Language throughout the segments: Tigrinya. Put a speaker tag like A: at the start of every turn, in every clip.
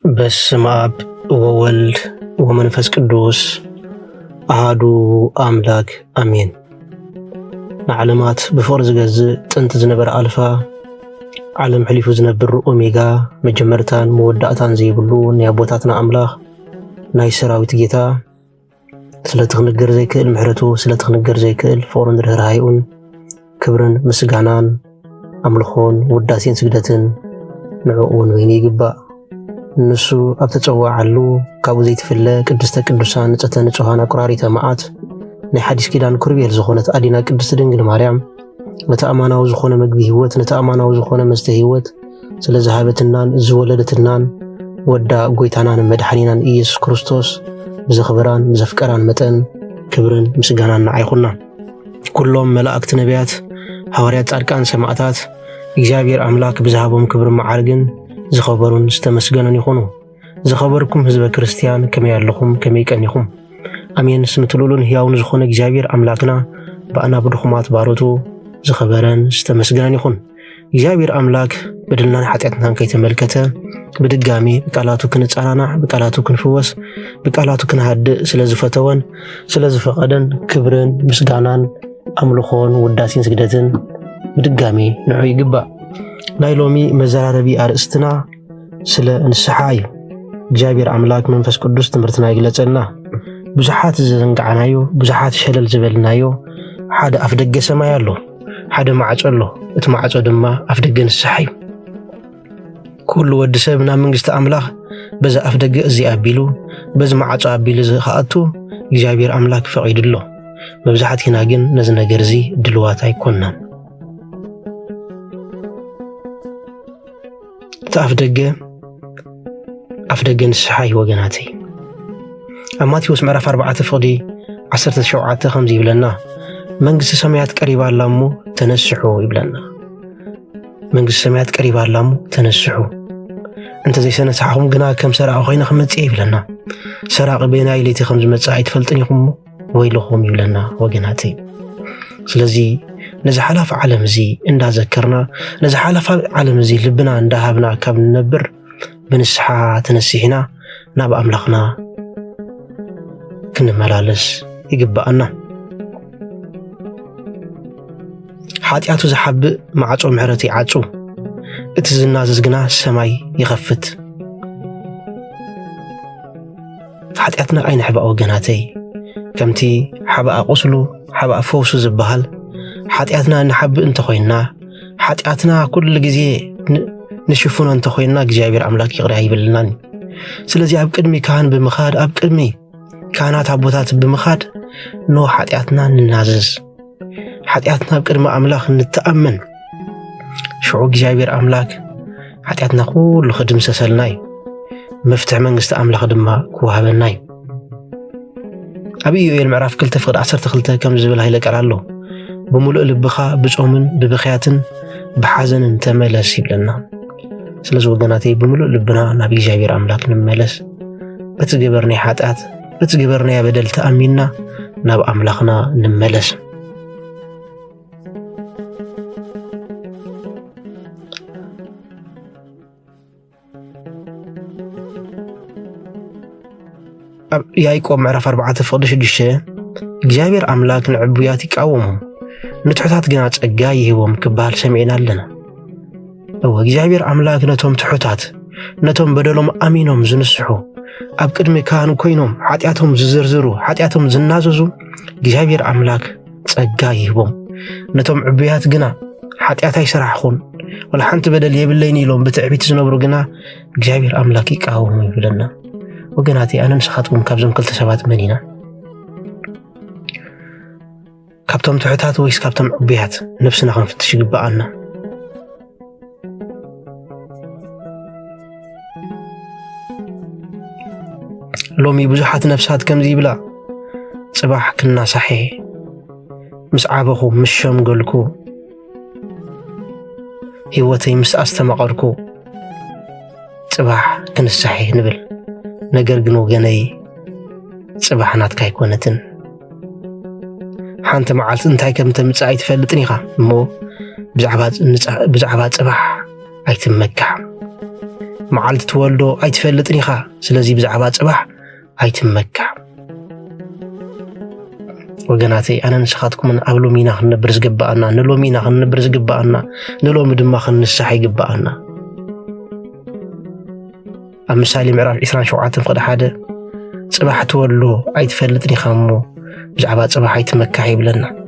A: በስመ አብ ወወልድ ወመንፈስ ቅዱስ አሐዱ አምላክ አሜን። ንዓለማት ብፍቅሪ ዝገዝእ ጥንቲ ዝነበረ አልፋ ዓለም ሕሊፉ ዝነብር ኦሜጋ መጀመርታን መወዳእታን ዘይብሉ ናይ አቦታትና አምላኽ ናይ ሰራዊት ጌታ ስለትኽንገር ዘይክእል ምሕረቱ ስለትኽንገር ዘይክእል ፍቅርን ርህራሄኡን ክብርን ምስጋናን አምልኾን ውዳሴን ስግደትን ንዕኡ ንበይኑ ይግባእ። ንሱ ኣብ ተፀዋዓሉ ካብኡ ዘይትፍለ ቅድስተ ቅዱሳን ንጽሕተ ንጹሃን አቁራሪተ መዓት ናይ ሓዲስ ኪዳን ኩርቤል ዝኾነት ኣዴና ቅድስቲ ድንግል ማርያም ነቲ ኣማናዊ ዝኾነ ምግቢ ህይወት ነቲ ኣማናዊ ዝኾነ መስተ ህይወት ስለ ዝሃበትናን ዝወለደትናን ወዳ ጎይታናን መድሓኒናን ኢየሱስ ክርስቶስ ብዘኽብራን ብዘፍቀራን መጠን ክብርን ምስጋናን ንዓይኹና። ኩሎም መላእክቲ ነቢያት ሐዋርያት ጻድቃን ሰማዕታት እግዚአብሔር አምላክ ብዝሃቦም ክብርን መዓርግን ዝኸበሩን ዝተመስገኑን ይኹኑ። ዝኸበርኩም ህዝበ ክርስቲያን ከመይ ኣለኹም ከመይ ቀኒኹም? አሜን። ስምትሉሉን ሕያውን ዝኾነ እግዚአብሔር አምላክና በአና ብድኹማት ባሮቱ ዝኸበረን ዝተመስገነን ይኹን። እግዚአብሔር አምላክ በደልናን ኃጢአትናን ከይተመልከተ ብድጋሚ በቃላቱ ክንጻናናዕ በቃላቱ ክንፍወስ በቃላቱ ክንሃድእ ስለዝፈተወን ስለዝፈቐደን ክብርን ምስጋናን አምልኾን ውዳሴን ስግደትን ብድጋሚ ንዑ ይግባእ። ናይ ሎሚ መዘራረቢ አርእስትና ስለ ንስሓ እዩ። እግዚአብሔር አምላክ መንፈስ ቅዱስ ትምህርትና ይግለጸልና። ብዙሓት ዝዘንጋዕናዮ ብዙሓት ሸለል ዝበልናዮ ሓደ ኣፍ ደገ ሰማይ ኣሎ፣ ሓደ ማዕጾ ኣሎ። እቲ ማዕጾ ድማ ኣፍ ደገ ንስሓ እዩ። ኩሉ ወዲ ሰብ ናብ መንግስቲ አምላኽ በዛ ኣፍ ደገ እዚ ኣቢሉ በዚ ማዕጾ ኣቢሉ ዝኸኣቱ እግዚአብሔር አምላክ ፈቒዱሎ። መብዛሕትና ግን ነዚ ነገር እዚ ድልዋት ኣይኮንናን። አፍ ደገ ንስሓ እዩ ወገናተይ። ኣብ ማቴዎስ ምዕራፍ 4 ፍቕዲ 17 ከምዚ ይብለና፣ መንግስቲ ሰማያት ቀሪባ ኣላ እሞ ተነስሑ ይብለና። መንግስቲ ሰማያት ቀሪባ ኣላ እሞ ተነስሑ፣ እንተዘይሰነስሓኹም ግና ከም ሰራቂ ኮይነ ክመጽእ ይብለና። ሰራቂ በናይ ለይቲ ከም ዝመጽእ ኣይትፈልጥን ኢኹም ወይልኹም ይብለና ወገናተይ። ስለዚ ነዚ ሓላፊ ዓለም እዚ እንዳዘከርና ነዚ ሓላፊ ዓለም እዚ ልብና እንዳሃብና ካብ ንነብር ብንስሓ ተነሲሕና ናብ ኣምላኽና ክንመላለስ ይግባአና። ሓጢአቱ ዝሓብእ ማዕጾ ምሕረት ይዓጹ፣ እቲ ዝናዘዝ ግና ሰማይ ይኸፍት። ሓጢአትና ኣይንሕባእ ወገናተይ። ከምቲ ሓባኣ ቁስሉ ሓባኣ ፈውሱ ዝበሃል ሓጢአትና ንሓብእ እንተኾይንና ሓጢአትና ኩሉ ግዜ ንሽፍኖ እንተኾይንና እግዚአብሔር አምላክ ይቕር ኣይብልናን። ስለዚ ኣብ ቅድሚ ካህን ብምኻድ ኣብ ቅድሚ ካህናት ኣቦታት ብምኻድ ኖ ሓጢአትና ንናዘዝ፣ ሓጢአትና ኣብ ቅድሚ አምላኽ ንተኣመን። ሽዑ እግዚአብሔር አምላክ ሓጢአትና ኩሉ ክድምሰሰልና እዩ፣ መፍትሒ መንግስቲ አምላኽ ድማ ክወሃበና እዩ። ኣብ ኢዮኤል ምዕራፍ 2 ፍቕዲ 12 ከም ዝብል ሃይለ ቃል ኣሎ፣ ብምሉእ ልብኻ ብጾምን ብብኽያትን ብሓዘንን ተመለስ ይብለና። ስለዚ ወገናተይ ብምሉእ ልብና ናብ እግዚአብሔር አምላክ ንመለስ። በቲ ገበርናይ ሓጢአት በቲ ገበርናይ በደል ተኣሚንና ናብ አምላኽና ንመለስ። ኣብ ያዕቆብ ምዕራፍ 4 ፍቕዲ 6 እግዚአብሔር አምላክ ንዕቡያት ይቃወሙ ንትሑታት ግና ጸጋ ይህቦም ክበሃል ሰሚዕና ኣለና። እግዚአብሔር አምላክ ነቶም ትሑታት ነቶም በደሎም ኣሚኖም ዝንስሑ ኣብ ቅድሚ ካህን ኮይኖም ሓጢአቶም ዝዝርዝሩ ሓጢአቶም ዝናዘዙ እግዚአብሔር አምላክ ጸጋ ይህቦም። ነቶም ዕቡያት ግና ሓጢአት ኣይሰራሕኹን ወላ ሓንቲ በደል የብለይን ኢሎም ብትዕቢት ዝነብሩ ግና እግዚአብሔር አምላክ ይቃወሙ ይብለና። ወገናተይ ኣነ ንስኻትኩም ካብዞም ክልተ ሰባት መን ኢና? ካብቶም ትሑታት ወይስ ካብቶም ዕቡያት? ነፍስና ክንፍትሽ ይግባአና። ሎሚ ብዙሓት ነፍሳት ከምዚ ይብላ፣ ጽባሕ ክናሳሐ ምስ ዓበኹ ምስ ሸምገልኩ ህይወተይ ምስ ኣስተማቐርኩ ጽባሕ ክንሳሐ ንብል። ነገር ግን ወገነይ ጽባሕ ናትካ ኣይኮነትን። ሓንቲ መዓልቲ እንታይ ከም ተምጽእ ኣይትፈልጥን ኢኻ እሞ ብዛዕባ ጽባሕ ኣይትመካዕ። معالت تولدو أيتفلتني خا سلازي بزعبات صباح أيتمكع وقناتي أنا نسخاتكم من أبلو مينا خنبرز قبقنا نلو مينا خنبرز قبقنا نلو مدما خنسحي قبقنا أمثالي معراف إسران شوعات قد حدا صباح تولو أيتفلتني خامو بزعبات صباح أيتمكع يبلنا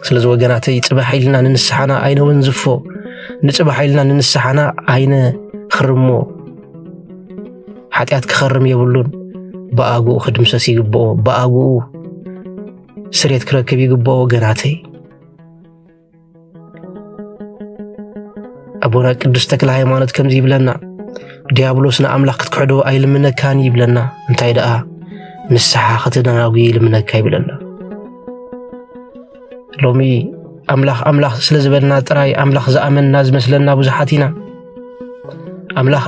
A: سلازي وقناتي صباح إلنا ننسحنا أين ونزفو نصباح إلنا ننسحنا أين خرمو حتيات كخرم يبلون بأقو خدم ساسي قبقو بأقو سريت كركب يقبو وقناتي أبونا قدس تكل هايمانت كم يبلنا ديابلوسنا أملاك تكعدو أي لمنا كان يبلنا انتاي دقا نسحا خطدنا ناقوي لمنا كاي يبلنا لومي أملاك سلزبلنا تراي أملاك زأمن ناز مثلنا بزحاتنا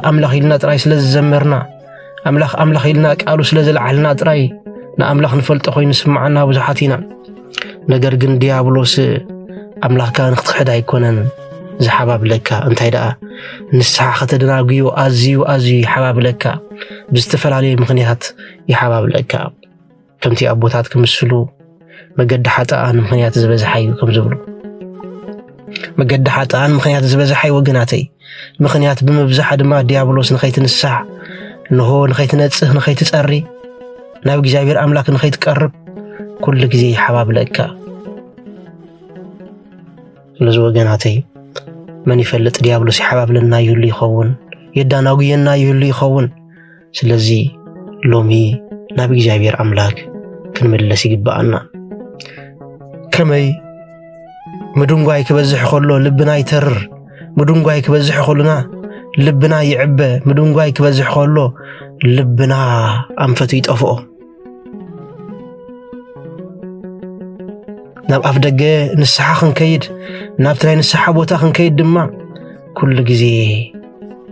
A: أملاك إلنا تراي سلزمرنا أملاك إلنا قالو سلزلعلنا تراي نأملاك نفلت أخوي نسمعنا بزحاتنا نقر قن ديابلوس أملاك كان اختحدا يكونن زحباب لك انتاي دقا نسحا خطدنا قيو أزي حباب لك بستفل عليه مغنيات يحباب لك كمتي أبوتات كمسلو مقد حتى أنا مغنيات زبزحي كم زبلو مقد حتى أنا مغنيات زبزحي وقناتي مغنيات بمبزح دما ديابلوس نخيت نسح نهو نخيت نتسه نخيت تسأري ناب جزابير أملاك نخيت تقرب كل جزي حباب لك لزو وقناتي من يفلت ديابلوس حباب لنا يولي يخون يدانا وقينا يولي يخون سلزي لومي ناب جزابير أملاك كنملسي قبقنا كمي مدونغاي كبزح خلو لبنا يتر مدونغاي كبزح خلونا لبنا يعبى مدونغاي كبزح خلو لبنا أنفتو يتقفو ناب أفدقى نسحا خنكيد ناب تراي نسحا بوتا خنكيد دما كل جزي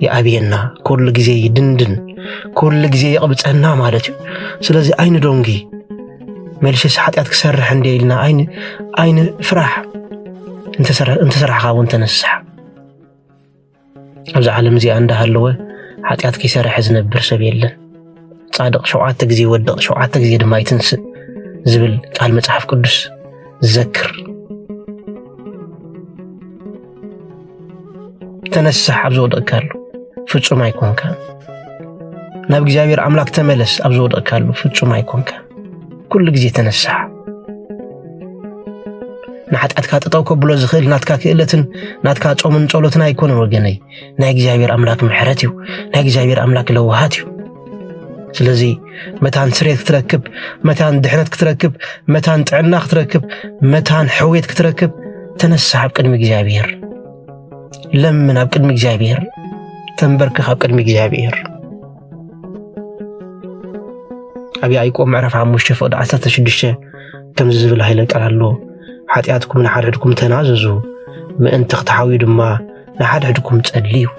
A: يأبينا كل جزي يدندن كل جزي يقبطنا مالتو سلازي أين دونغي مالش ساعات أتكسرح عندي لنا أين فرح انت سرح خاون تنسح أبز عالم زي عندها اللوه حتيات كيسرح زنبر سبيلن صادق شوعات تجزي ودق شوعات تجزي دما يتنس زبل قال مصحف قدس ذكر تنسح أبزو دقالو ፍጹም አይኮንከ ናብ እግዚአብሔር አምላክ ተመለስ አብዞ ደካሉ ፍጹም አይኮንከ ኩሉ ጊዜ ተነሳህ ንሓጣት ካጠጣው ከብሎ ዝኽእል ናትካ ክእለትን ናትካ ጾምን ጸሎትን አይኮን ወገነይ ናይ እግዚአብሔር አምላክ ምሕረት እዩ ናይ እግዚአብሔር አምላክ ለዋሃት እዩ ስለዚህ መታን ስሬት ክትረክብ መታን ድሕነት ክትረክብ መታን ጥዕና ክትረክብ መታን ሕውየት ክትረክብ ተነሳህ ቅድሚ እግዚአብሔር ለምን ኣብ ቅድሚ እግዚአብሔር تنبرك خاب قدمي እግዚአብሔር أبي أيقوم معرف عن مشتفى ود 16 كم زبل هيلا قالالو حاتياتكم نحدكم تناززو ما انت تحاوي دما نحدكم تصليو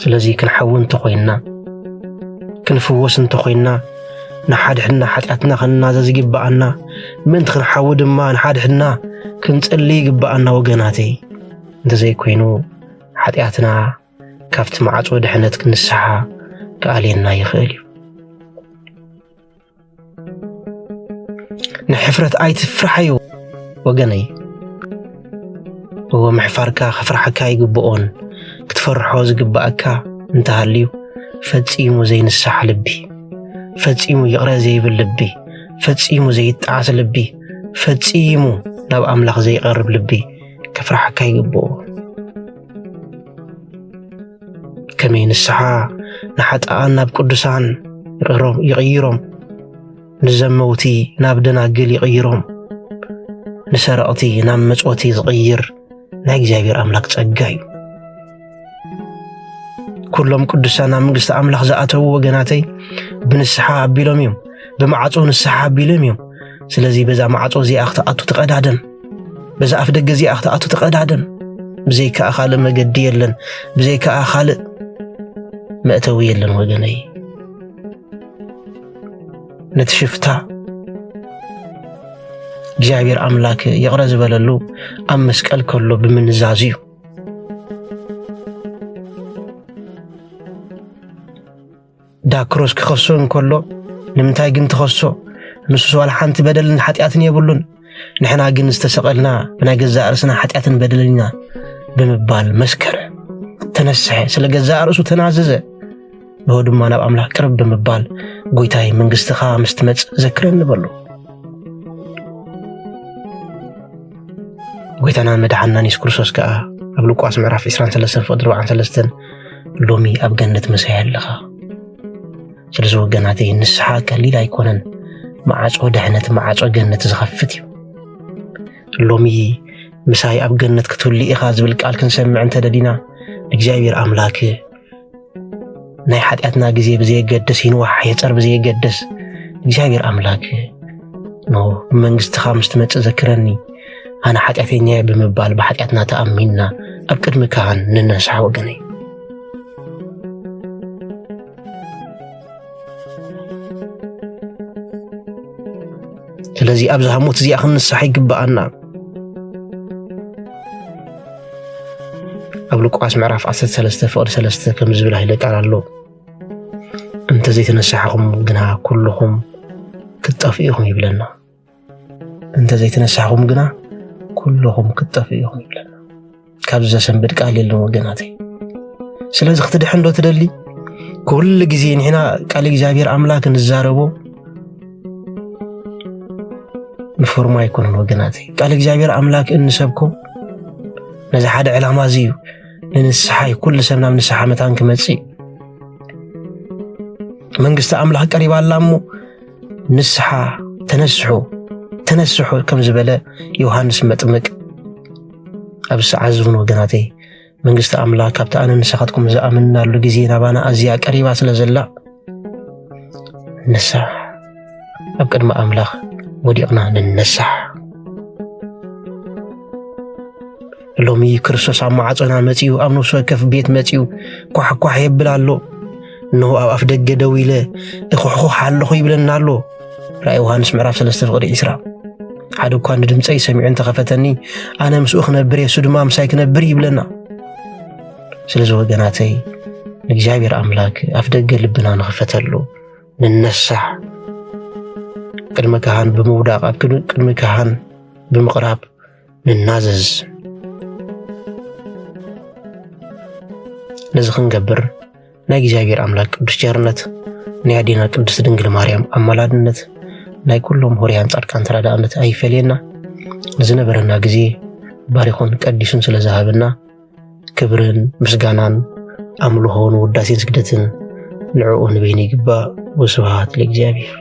A: ስለዚህ كنحون تخوينا كنفوسن تخوينا نحدحنا حاتياتنا خنازز يغبانا من تخنحو دما نحدحنا كنصلي يغبانا وغناتي انت زي كوينو حاتياتنا كافت معصو دحنت كنسحا قالينا يخيل نحفرت ايت فرحيو وغني هو محفركا خفرحكا يغبون كتفرحو زغباكا انت هاليو فصيمو زي نسح لبي فصيمو يقرا زي باللبي فصيمو زي يطعس لبي فصيمو ناب املاح زي يقرب لبي كفرحكا يغبو كمين السحا نحطان ناب قدسان يغيرهم نزموتي ناب دناقل يغيرهم نسرقتي ناب مصوتي زغير نا እግዚአብሔር አምላክ ጸጋዩ كلهم قدسان منغست املاح زاتو وغناتي بنسحا ابيلوميوم بمعصو نسحا ابيلوميوم ስለዚህ በዛ ማዕጾ ዚ አኽታአቱ ተቀዳደም በዛ አፍ ደገ ዚ አኽታአቱ ተቀዳደም بزيك أخال مجد يلن بزيك أخال مأتوي يلن وجني نتشفتا እግዚአብሔር አምላክ ይቅረ ዝበለሉ ኣብ መስቀል ከሎ ብምንዛዝ እዩ ዳክሮስ ክኸሶ እንከሎ ንምንታይ ግን ተኸሶ ንሱ ዋላ ሓንቲ በደልን ሓጢአትን የብሉን ንሕና ግን ዝተሰቐልና ብናይ ገዛእ ርእስና ሓጢአትን በደልና ብምባል መስከረ ተነስሐ ስለ ገዛእ ርእሱ ተናዘዘ ብሆ ድማ ናብ ኣምላኽ ቅርብ ብምባል ጎይታይ መንግስትኻ ምስ ትመጽእ ዘክረኒ በሉ ጎይታናን መድሓኒትናን ኢየሱስ ክርስቶስ ከዓ ኣብ ሉቃስ ምዕራፍ 23:43 ሎሚ ኣብ ገነት መሳይ ኣለኻ ስለዚ ወገናተይ ንስሓ ቀሊል ኣይኮነን ማዓጾ ድሕነት ማዓጾ ገነት ዝኸፍት እዩ ሎሚ ምሳይ ኣብ ገነት ክትውሊ ኢኻ ዝብል ቃል ክንሰምዕ እንተደሊና እግዚአብሔር ኣምላክ ናይ ሓጢአትና ግዜ ብዘይገደስ ይንዋሕ የፀር ብዘይገደስ እግዚአብሔር ኣምላክ ኖ መንግስትኻ ምስ ትመጽእ ዘክረኒ ኣነ ሓጢአተኛ ብምባል ብሓጢአትና ተኣሚንና ኣብ ቅድሚ ካህን ንነስሓ ወገነይ ስለዚ ኣብዚ ሃሞት እዚኣ ክንንስሓ ይግባኣና ኣብ ሉቃስ ምዕራፍ 13:3 ከም ዝብል ኃይለ ቃል ኣሎ እንተ ዘይተነሳሕኹም ግና ኩልኹም ክትጠፍኢኹም ይብለና እንተ ዘይተነሳሕኹም ግና ኩልኹም ክትጠፍኢኹም ይብለና ካብ ዘሰንብድ ቃል የለን ወገናተይ ስለዚ ክትድሕን ዶ ትደሊ ኩሉ ግዜ ንሕና ቃል እግዚአብሔር ኣምላክ ንዛረቦ ንፎርማ ይኮነን ወገናተይ ቃል እግዚአብሔር ኣምላክ እንሰብኮ ነዚ ሓደ ዕላማ እዩ ንንስሓ ኩሉ ሰብ ናብ ንስሓ መታን ክመጽእ መንግስቲ ኣምላኽ ቀሪባ ኣላ እሞ ንስሓ ተነስሑ ከም ዝበለ ዮሐንስ መጥምቅ ኣብ ሰዓት ዝብን ወገናተይ መንግስቲ ኣምላኽ ካብቲ ኣነ ንስኻትኩም ዝኣምንናሉ ግዜ ናባና ኣዝያ ቀሪባ ስለ ዘላ ንስሓ ኣብ ቅድሚ ኣምላኽ ወዲቕና ንነስሕ ሎሚ ክርስቶስ ኣብ ማዕጾና መጺኡ ኣብ ነፍሱ ወከፍ ቤት መጺኡ ኳሕ የብል ኣሎ እንሆ ኣብ ኣፍ ደገ ደው ኢለ እኹሕኹሕ ኣለኹ ይብለና ኣሎ ራእይ ዮሐንስ ምዕራፍ 3:20 ሓደ እኳ ንድምፀይ ሰሚዑ እንተኸፈተኒ ኣነ ምስኡ ክነብር የሱ ድማ ምሳይ ክነብር ይብለና ስለዚ ወገናተይ ንእግዚአብሔር ኣምላክ ኣፍ ደገ ልብና ንኽፈተሉ ንነስሕ ቅድመ ካህን ብምውዳቕ ኣብ ቅድሚ ካህን ብምቕራብ ንናዘዝ ነዚ ክንገብር ናይ እግዚአብሔር ኣምላክ ቅዱስ ቸርነት ናይ ኣዴና ቅድስት ድንግል ማርያም ኣማላድነት ናይ ኩሎም ሆርያን ጻድቃን ተራዳእነት ኣይፈልየና ንዝነበረና ግዜ ባሪኹን ቀዲሱን ስለ ዝሃበና ክብርን ምስጋናን ኣምልኾን ውዳሴን ስግደትን ንዕኡ ንበይኒ ይግባእ ወስብሐት ለእግዚአብሔር